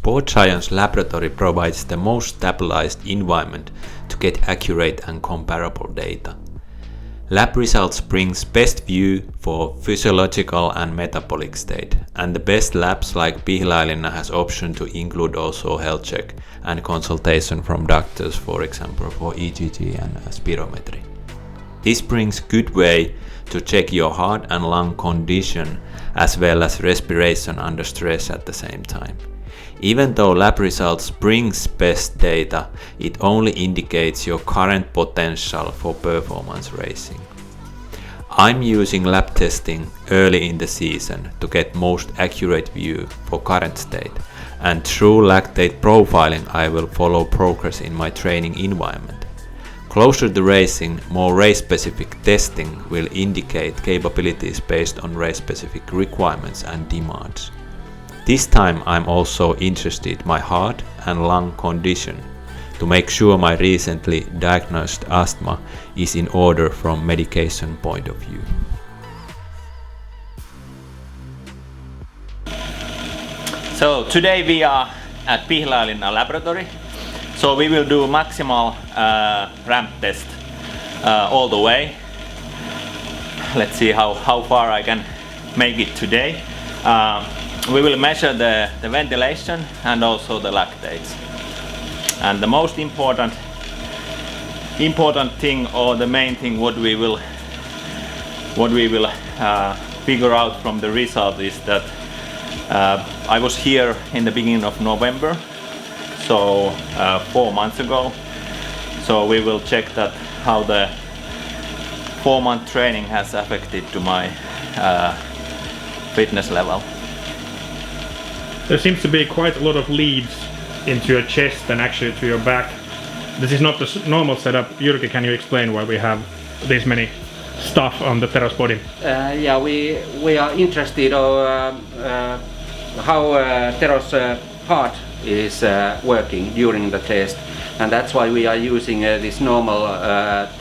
Sport Science laboratory provides the most stabilized environment to get accurate and comparable data. Lab results brings best view for physiological and metabolic state, and the best labs like Pihlajalinna has option to include also health check and consultation from doctors, for example for EGG and spirometry. This brings good way to check your heart and lung condition as well as respiration under stress at the same time. Even though lab results brings best data, it only indicates your current potential for performance racing. I'm using lab testing early in the season to get most accurate view for current state, and through lactate profiling I will follow progress in my training environment. Closer to racing, more race-specific testing will indicate capabilities based on race-specific requirements and demands. This time I'm also interested in my heart and lung condition to make sure my recently diagnosed asthma is in order from medication point of view. So today we are at Pihlajalinna laboratory. So we will do maximal ramp test all the way. Let's see how far I can make it today. We will measure the ventilation and also the lactates. And the most important thing, or the main thing what we will figure out from the result is that I was here in the beginning of November, so 4 months ago. So we will check that how the 4-month training has affected to my fitness level. There seems to be quite a lot of leads into your chest and actually to your back. This is not the normal setup. Jyrki, can you explain why we have this many stuff on the Tero's body? Yeah, we are interested in how Tero's heart is working during the test, and that's why we are using this normal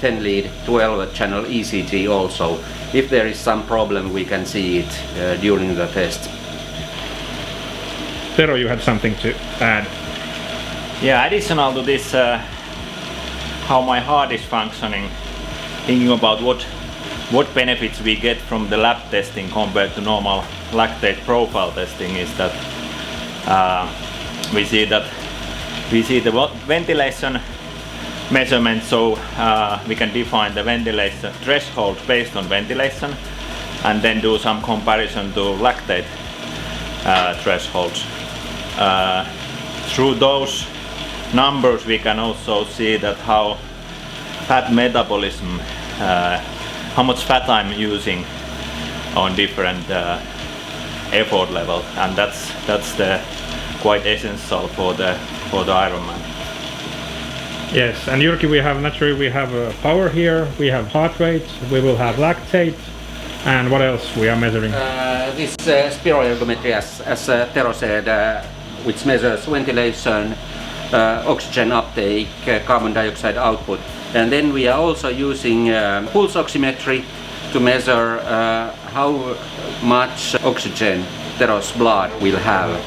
10 lead 12 channel ECG also. If there is some problem we can see it during the test. Tero, you had something to add. Yeah, additional to this, how my heart is functioning, thinking about what benefits we get from the lab testing compared to normal lactate profile testing is that we see the ventilation measurement, so we can define the ventilation threshold based on ventilation and then do some comparison to lactate thresholds. Through those numbers we can also see that how fat metabolism, how much fat I'm using on different effort level, and that's the quite essential for the Ironman. Yes, and Jyrki, we have power here, we have heart rate, we will have lactate, and what else we are measuring? This spirometry, as Tero said, which measures ventilation, oxygen uptake, carbon dioxide output, and then we are also using pulse oximetry to measure how much oxygen Tero's blood will have.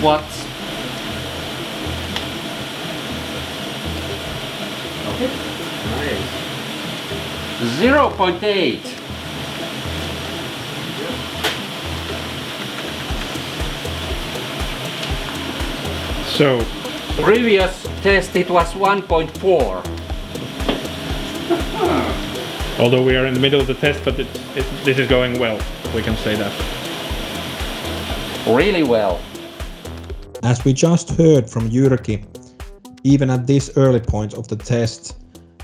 Watts. Okay. Nice. 0.8. So, Previous test it was 1.4. although we are in the middle of the test, but this is going well, we can say that. Really well. As we just heard from Jyrki, even at this early point of the test,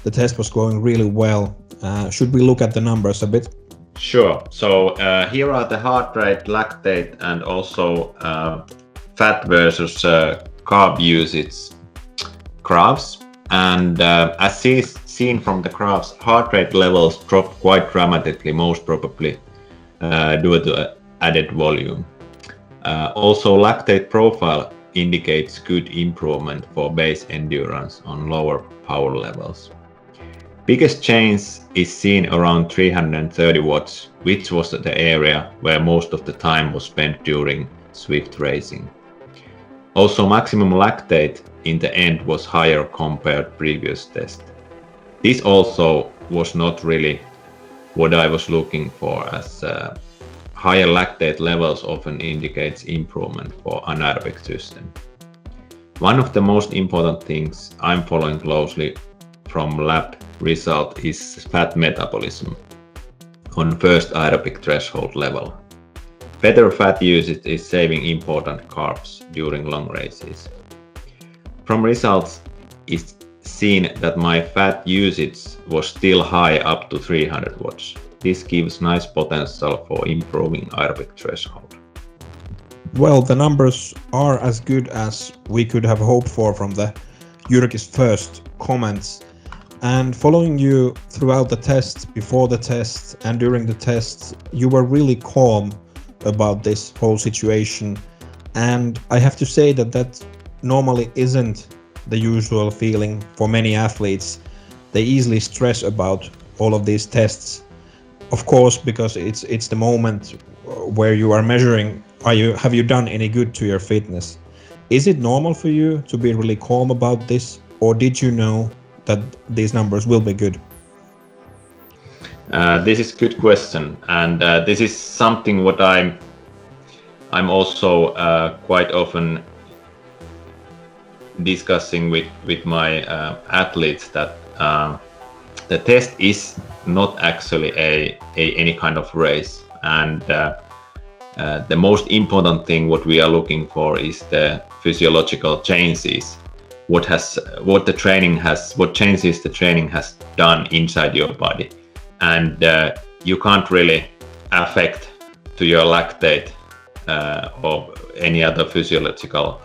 the test was going really well. Should we look at the numbers a bit? Sure. So here are the heart rate, lactate, and also fat versus carb usage graphs. And as seen from the graphs, heart rate levels dropped quite dramatically, most probably due to added volume. Also, lactate profile indicates good improvement for base endurance on lower power levels. Biggest change is seen around 330 watts, which was the area where most of the time was spent during Swift racing. Also, maximum lactate in the end was higher compared previous test. This also was not really what I was looking for, as higher lactate levels often indicates improvement for anaerobic system. One of the most important things I'm following closely from lab result is fat metabolism on first aerobic threshold level. Better fat usage is saving important carbs during long races. From results, it's seen that my fat usage was still high up to 300 watts. This gives nice potential for improving aerobic threshold. Well, the numbers are as good as we could have hoped for from the Jyrki's first comments. And following you throughout the test, before the test, and during the test, you were really calm about this whole situation. And I have to say that normally isn't the usual feeling for many athletes. They easily stress about all of these tests. Of course, because it's the moment where you are measuring, have you done any good to your fitness? Is it normal for you to be really calm about this, or did you know that these numbers will be good? This is a good question, and this is something what I'm also quite often discussing with my athletes, that the test is not actually any kind of race, and the most important thing what we are looking for is the physiological changes. What changes the training has done inside your body, and you can't really affect to your lactate or any other physiological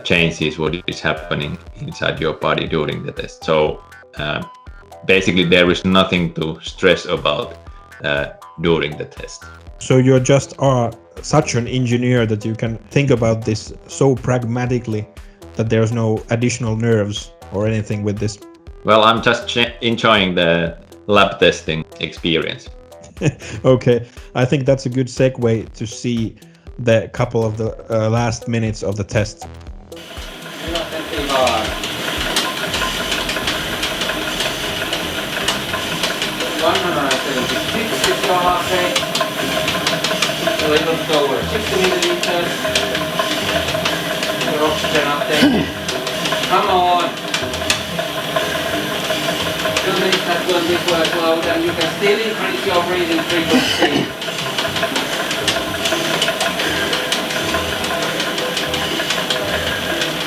changes what is happening inside your body during the test. So basically there is nothing to stress about during the test. So you just are such an engineer that you can think about this so pragmatically, that there's no additional nerves or anything with this? Well, I'm just enjoying the lab testing experience. Okay, I think that's a good segue to see the couple of the last minutes of the test. A little bit over 60 milliliters. Your oxygen uptake. Come on. 2 minutes has gone this workload, and you can still increase your breathing frequency.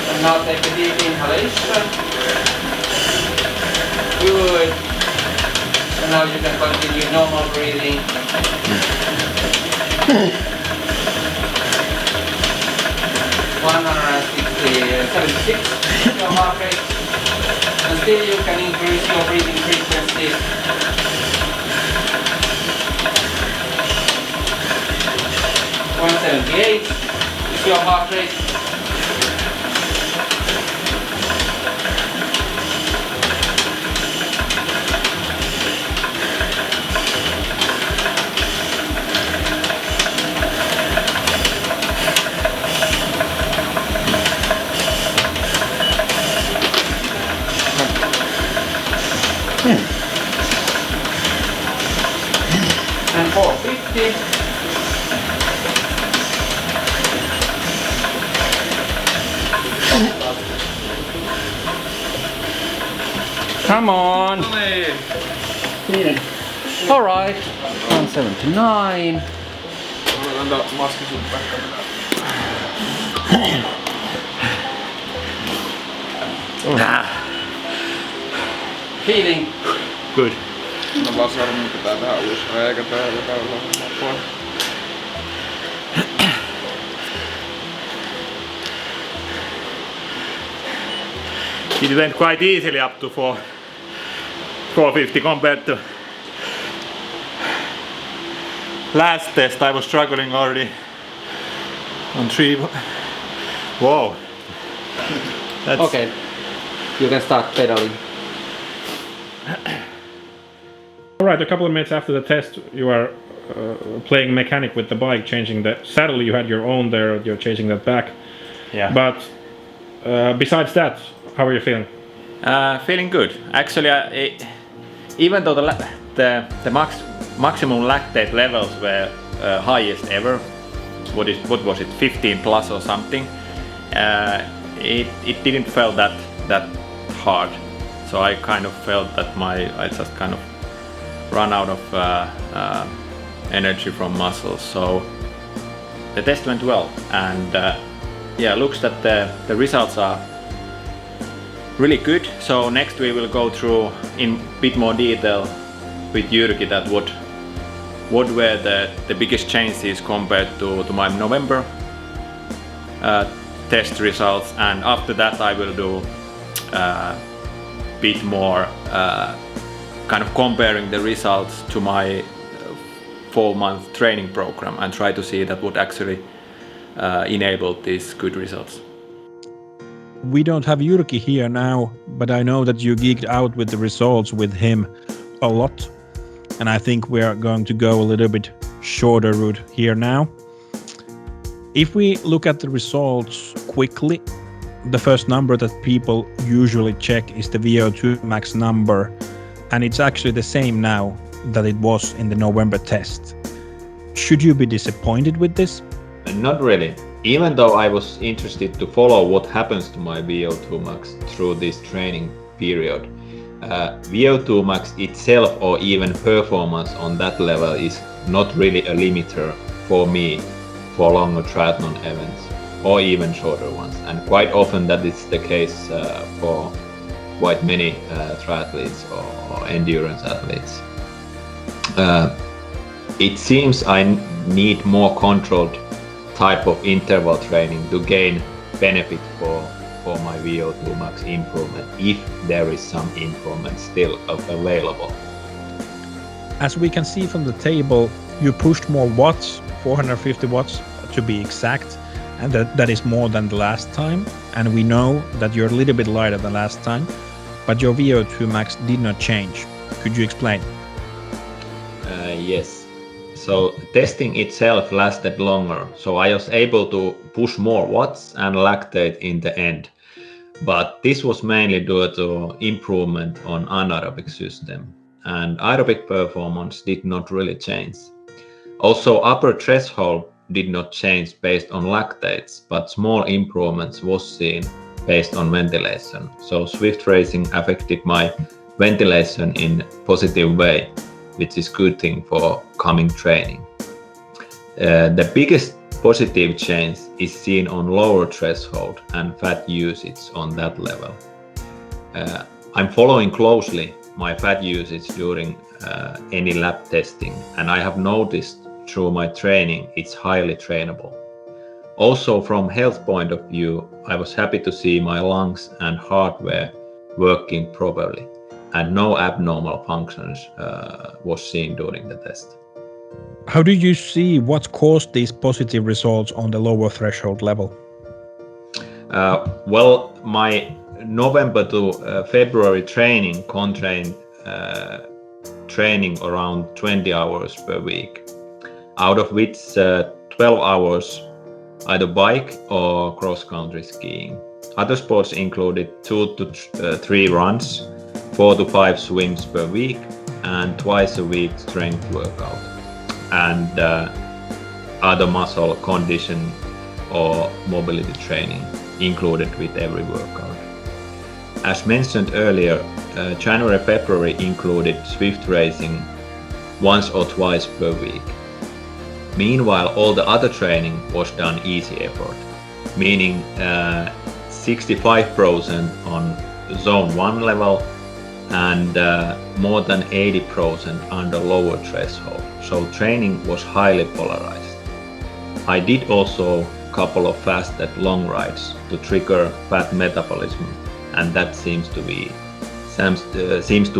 And now take a deep inhalation. Good. And now you can continue normal breathing. 176 your heart rate, and still you can increase your breathing frequency. 178 is your heart rate. And 450. Come on. All right. 179. feeling? Good. No vaan sormi pitää vähän uusi reikä täällä pois. It went quite easily up to 450 compared to last test. I was struggling already on 3. Whoa. That's Okay, you can start pedaling. Alright, a couple of minutes after the test, you are playing mechanic with the bike, changing the saddle. You had your own there, you're changing that back. Yeah. But besides that, how are you feeling? Feeling good. Actually, even though the maximum lactate levels were highest ever, what was it, 15 plus or something, it didn't feel that hard. So I kind of felt that I just kind of run out of energy from muscles. So the test went well, and looks that the results are really good. So next we will go through in bit more detail with Jyrki that what were the biggest changes compared to my November test results, and after that I will do bit more kind of comparing the results to my 4-month training program and try to see that what actually enabled these good results. We don't have Jyrki here now, but I know that you geeked out with the results with him a lot. And I think we are going to go a little bit shorter route here now. If we look at the results quickly, the first number that people usually check is the VO2 max number. And it's actually the same now that it was in the November test. Should you be disappointed with this? Not really. Even though I was interested to follow what happens to my VO2 max through this training period, VO2 max itself or even performance on that level is not really a limiter for me for longer triathlon events or even shorter ones. And quite often that is the case for quite many triathletes or endurance athletes. It seems I need more controlled type of interval training to gain benefit for my VO2 max improvement, if there is some improvement still available. As we can see from the table, you pushed more watts, 450 watts to be exact, and that is more than the last time. And we know that you're a little bit lighter than last time, but your VO2 max did not change. Could you explain? Yes. So testing itself lasted longer, so I was able to push more watts and lactate in the end. But this was mainly due to improvement on anaerobic system, and aerobic performance did not really change. Also, upper threshold did not change based on lactates, but small improvements was seen based on ventilation. So Swift racing affected my ventilation in positive way, which is good thing for coming training. The biggest positive change is seen on lower threshold and fat usage on that level. I'm following closely my fat usage during any lab testing, and I have noticed through my training it's highly trainable. Also from health point of view, I was happy to see my lungs and heart were working properly, and no abnormal functions was seen during the test. How do you see what caused these positive results on the lower threshold level? Well, my November to February training contained training around 20 hours per week, out of which 12 hours either bike or cross-country skiing. Other sports included 2 to 3 runs, 4 to 5 swims per week, and twice a week strength workout, and other muscle condition or mobility training included with every workout. As mentioned earlier, January-February included Swift racing once or twice per week. Meanwhile, all the other training was done easy effort, meaning 65% on zone 1 level, and more than 80% under lower threshold, so training was highly polarized. I did also a couple of fast and long rides to trigger fat metabolism, and that seems to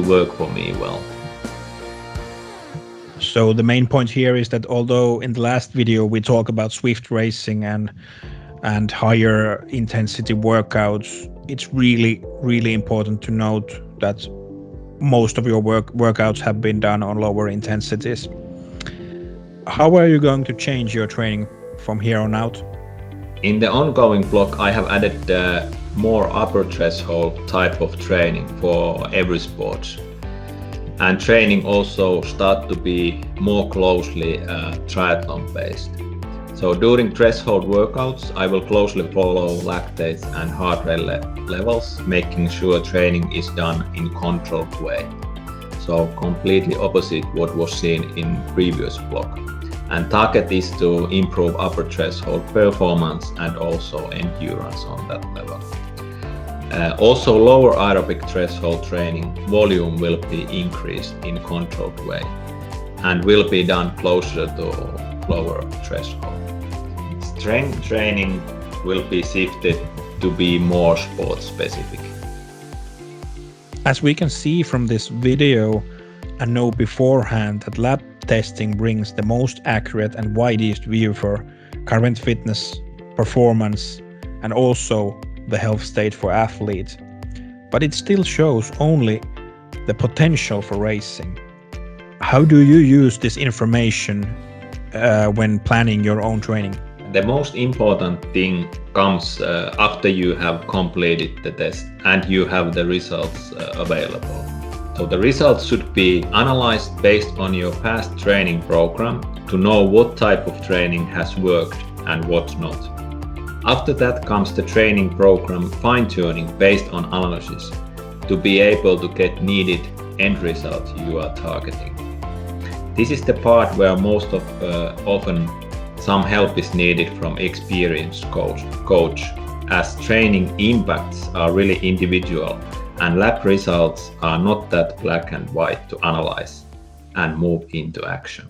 work for me well. So the main point here is that although in the last video we talk about swift racing and higher intensity workouts, it's really important to note that most of your workouts have been done on lower intensities. How are you going to change your training from here on out? In the ongoing block, I have added more upper threshold type of training for every sport. And training also start to be more closely triathlon based. So during threshold workouts, I will closely follow lactates and heart rate levels, making sure training is done in controlled way. So completely opposite what was seen in previous block. And target is to improve upper threshold performance and also endurance on that level. Also lower aerobic threshold training volume will be increased in controlled way and will be done closer to lower threshold. Strength training will be shifted to be more sport specific. As we can see from this video and know beforehand that lab testing brings the most accurate and widest view for current fitness, performance, and also the health state for athletes, but it still shows only the potential for racing. How do you use this information when planning your own training? The most important thing comes after you have completed the test and you have the results available. So the results should be analyzed based on your past training program to know what type of training has worked and what not. After that comes the training program fine-tuning based on analysis to be able to get needed end result you are targeting. This is the part where most often some help is needed from experienced coach as training impacts are really individual and lab results are not that black and white to analyze and move into action.